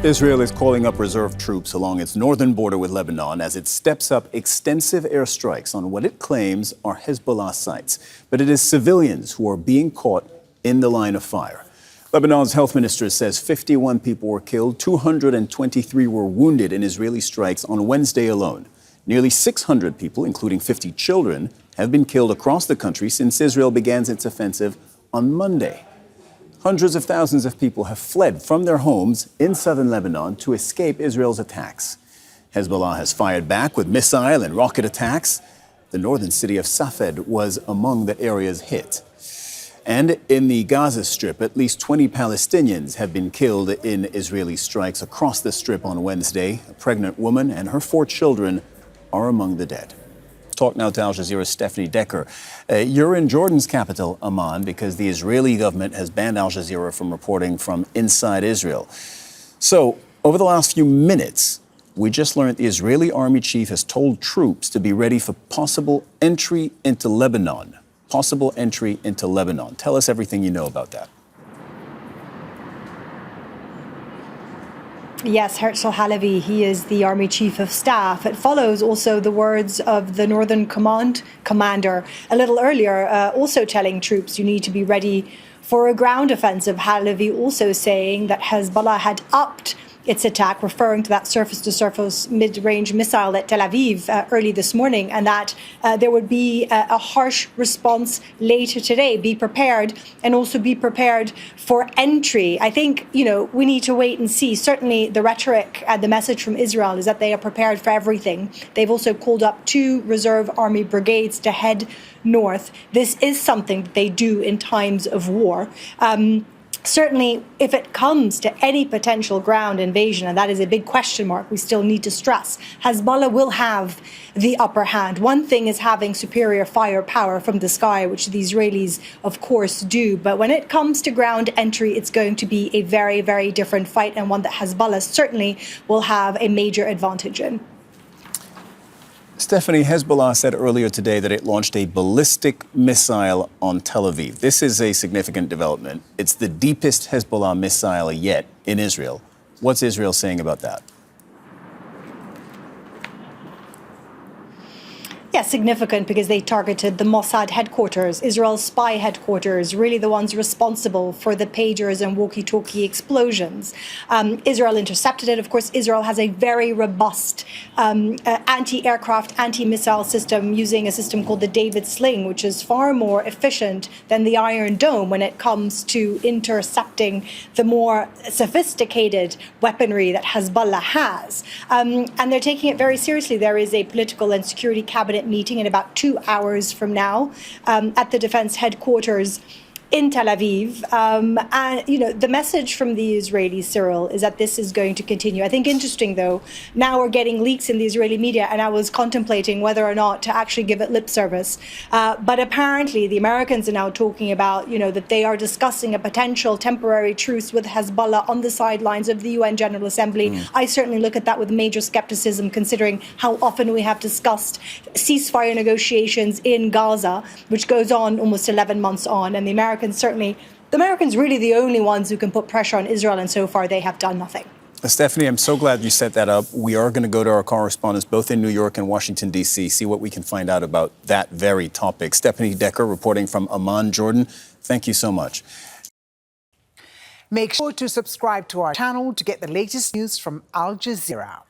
Israel is calling up reserve troops along its northern border with Lebanon as it steps up extensive airstrikes on what it claims are Hezbollah sites. But it is civilians who are being caught in the line of fire. Lebanon's health minister says 51 people were killed, 223 were wounded in Israeli strikes on Wednesday alone. Nearly 600 people, including 50 children, have been killed across the country since Israel began its offensive on Monday. Hundreds of thousands of people have fled from their homes in southern Lebanon to escape Israel's attacks. Hezbollah has fired back with missile and rocket attacks. The northern city of Safed was among the areas hit. And in the Gaza Strip, at least 20 Palestinians have been killed in Israeli strikes across the Strip on Wednesday. A pregnant woman and her 4 children are among the dead. Talk now to Al Jazeera's Stefanie Dekker. You're in Jordan's capital, Amman, because the Israeli government has banned Al Jazeera from reporting from inside Israel. So, over the last few minutes, we just learned the Israeli army chief has told troops to be ready for possible entry into Lebanon. Possible entry into Lebanon. Tell us everything you know about that. Yes, Herzl Halevi, he is the Army Chief of Staff. It follows also the words of the Northern Commander a little earlier, also telling troops you need to be ready for a ground offensive. Halevi also saying that Hezbollah had upped its attack, referring to that surface-to-surface mid-range missile at Tel Aviv early this morning, and that there would be a harsh response later today. Be prepared, and also be prepared for entry. I think, we need to wait and see. Certainly the rhetoric and the message from Israel is that they are prepared for everything. They've also called up 2 reserve army brigades to head north. This is something that they do in times of war. Certainly, if it comes to any potential ground invasion, and that is a big question mark we still need to stress, Hezbollah will have the upper hand. One thing is having superior firepower from the sky, which the Israelis, of course, do. But when it comes to ground entry, it's going to be a very, very different fight, and one that Hezbollah certainly will have a major advantage in. Stefanie, Hezbollah said earlier today that it launched a ballistic missile on Tel Aviv. This is a significant development. It's the deepest Hezbollah missile yet in Israel. What's Israel saying about that? Yeah, significant, because they targeted the Mossad headquarters, Israel's spy headquarters, really the ones responsible for the pagers and walkie-talkie explosions. Israel intercepted it. Of course, Israel has a very robust anti-aircraft, anti-missile system using a system called the David Sling, which is far more efficient than the Iron Dome when it comes to intercepting the more sophisticated weaponry that Hezbollah has. And they're taking it very seriously. There is a political and security cabinet meeting in about 2 hours from now at the defense headquarters in Tel Aviv. And, the message from the Israelis, Cyril, is that this is going to continue. I think interesting, though, now we're getting leaks in the Israeli media, and I was contemplating whether or not to actually give it lip service. But apparently the Americans are now talking about, that they are discussing a potential temporary truce with Hezbollah on the sidelines of the UN General Assembly. I certainly look at that with major skepticism, considering how often we have discussed ceasefire negotiations in Gaza, which goes on almost 11 months on, and the Americans really the only ones who can put pressure on Israel, and so far they have done nothing. Stefanie, I'm so glad you set that up. We are going to go to our correspondents both in New York and Washington, D.C., see what we can find out about that very topic. Stefanie Dekker reporting from Amman, Jordan. Thank you so much. Make sure to subscribe to our channel to get the latest news from Al Jazeera.